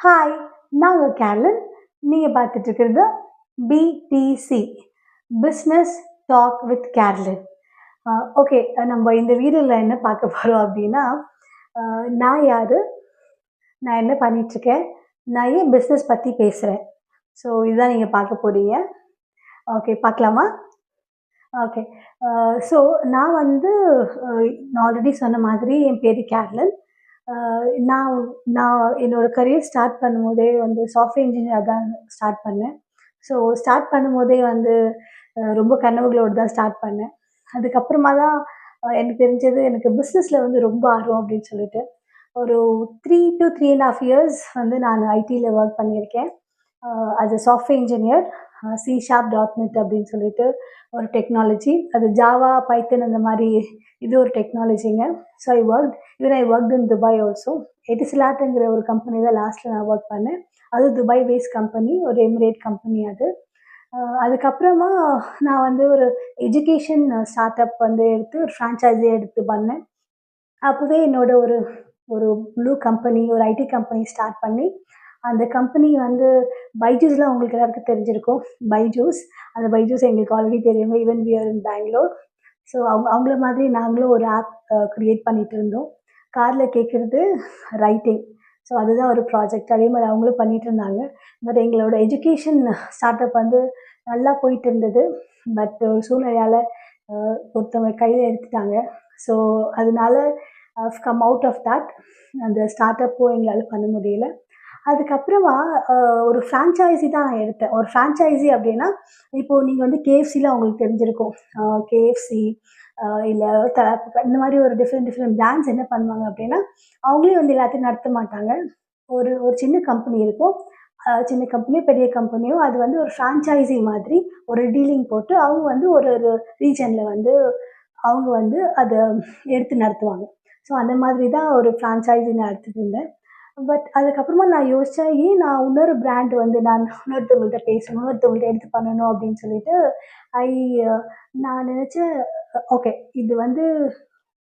Hi, நான் உங்க கேரளன். நீங்க பார்த்துட்டு இருக்கிறது PTC business talk with Keralan. Okay, நம்ம இந்த வீடியோல என்ன பார்க்க போறோம் அப்படின்னா, நான் யாரு? நான் என்ன பண்ணிட்டுருக்கேன்? நான் ஏன் பிஸ்னஸ் பத்தி பேசுறேன்? ஸோ இதுதான் நீங்க பார்க்க போறீங்க. ஓகே, பார்க்கலாமா? ஓகே. ஸோ நான் வந்து நான் ஆல்ரெடி சொன்ன மாதிரி என் பேரு கேர்லன். அ நான் நான் என்னோட கரியர் ஸ்டார்ட் பண்ணும்போதே வந்து சாஃப்ட்வேர் இன்ஜினியரா தான் ஸ்டார்ட் பண்ணேன். ஸோ ஸ்டார்ட் பண்ணும்போதே வந்து ரொம்ப கனவுகளோடு தான் ஸ்டார்ட் பண்ணேன். அதுக்கப்புறமா தான் எனக்கு தெரிஞ்சது எனக்கு பிஸ்னஸ்ல வந்து ரொம்ப ஆர்வம் அப்படின்னு சொல்லிட்டு. ஒரு 3 to 3 1/2 இயர்ஸ் வந்து நான் ஐடில ஒர்க் பண்ணியிருக்கேன். As a software engineer C sharp dot net அப்படின்னு சொல்லிட்டு ஒரு டெக்னாலஜி. அது ஜாவா, பைத்தன் அந்த மாரி இது ஒரு டெக்னாலஜிங்க. So I worked in Dubai also. எட்டிசலாட்ங்கிற ஒரு கம்பெனி தான் லாஸ்ட்ல நான் ஒர்க் பண்ணேன். அது துபாய் பேஸ்ட் கம்பெனி. ஒரு எமிரேட் கம்பெனி அது. அதுக்கப்புறமா நான் வந்து ஒரு எஜுகேஷன் ஸ்டார்ட் அப் வந்து எடுத்து ஒரு ஃப்ரான்சைஸி எடுத்து பண்ணேன். அப்பவே என்னோட ஒரு ஒரு ப்ளூ கம்பெனி, ஒரு ஐடி கம்பெனி ஸ்டார்ட் பண்ணி, அந்த கம்பெனி வந்து பைஜூஸ்லாம் உங்களுக்கு எல்லாருக்கும் தெரிஞ்சிருக்கும். பைஜூஸ். அந்த பைஜூஸ் எங்களுக்கு ஆல்ரெடி தெரியும். Even we are in Bengaluru. So அவங்கள மாதிரி நாங்களும் ஒரு ஆப் கிரியேட் பண்ணிட்டு இருந்தோம். கார்ல கேட்கறது ரைட்டிங். ஸோ அதுதான் ஒரு ப்ராஜெக்ட். அதே மாரி அவங்களும் பண்ணிட்டு இருந்தாங்க. பட் எங்களோட எஜுகேஷன் ஸ்டார்ட் அப் வந்து நல்லா போயிட்டு இருந்தது. பட் ஒரு சூழ்நிலையால அ ஒருத்தவங்க கையில எடுத்துட்டாங்க. ஸோ அதனால கம் அவுட் ஆஃப் தட். அந்த ஸ்டார்ட் அப்பும் எங்களால பண்ண முடியல. அதுக்கப்புறமா அ ஒரு ஃப்ரான்சைஸி தான் நான் எடுத்தேன். ஒரு ஃப்ரான்சைஸி அப்டின்னா, இப்போ நீங்க வந்து கேஎஃப்சிலாம் உங்களுக்கு தெரிஞ்சிருக்கும். கேஎஃப்சி இல்ல இந்த மாரி ஒரு டிஃப்ரெண்ட் பிராண்ட்ஸ் என்ன பண்ணுவாங்க அப்டின்னா, அவங்களே வந்து எல்லாத்தையும் நடத்த மாட்டாங்க. ஒரு ஒரு சின்ன கம்பெனி இருக்கும். சின்ன கம்பெனியோ, பெரிய கம்பெனியோ அது வந்து ஒரு ஃப்ரான்சைஸி மாதிரி ஒரு டீலிங் போட்டு, அவங்க வந்து ஒரு ஒரு ரீஜன்ல வந்து அவங்க வந்து அத எடுத்து நடத்துவாங்க. ஸோ அந்த மாதிரி தான் ஒரு ஃப்ரான்சைஸி நான் எடுத்துட்டு இருந்தேன். பட் அதுக்கப்புறமா நான் யோசிச்சேன், ஏன் நான் இன்னொரு பிராண்ட் வந்து நான் இன்னொருத்தவங்கள்ட்ட பேசணும், இன்னொருத்தவங்கள்ட்ட எடுத்து பண்ணணும் அப்படின்னு சொல்லிட்டு, ஐ நான் நினைச்சேன், ஓகே இது வந்து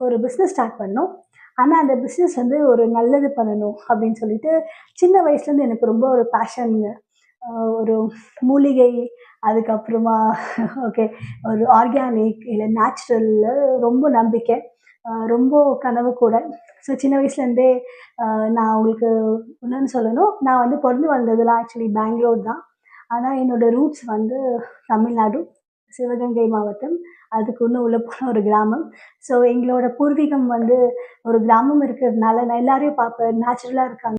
ஒரு பிஸ்னஸ் ஸ்டார்ட் பண்ணணும். ஆனா அந்த பிஸ்னஸ் வந்து ஒரு நல்லது பண்ணணும் அப்படின்னு சொல்லிட்டு, சின்ன வயசுலேருந்து எனக்கு ரொம்ப ஒரு பேஷன்ங்க. ஒரு மூலிகை, அதுக்கப்புறமா ஓகே ஒரு ஆர்கானிக் இல்ல நேச்சுரல்ல ரொம்ப நம்பிக்கை. ரொம்ப கனவு கூட. ஸோ சின்ன வயசுலேருந்தே நான் உங்களுக்கு இன்னொன்னு சொல்லணும். நான் வந்து பொறந்து வளர்ந்ததெல்லாம் ஆக்சுவலி பெங்களூர் தான். ஆனா என்னோட ரூட்ஸ் வந்து தமிழ்நாடு, சிவகங்கை மாவட்டம். அதுக்கு இன்னும் உள்ள போன ஒரு கிராமம். ஸோ எங்களோட பூர்வீகம் வந்து ஒரு கிராமம் இருக்கிறதுனால நான் எல்லாரையும் பார்ப்பேன். நேச்சுரலா இருக்காங்க.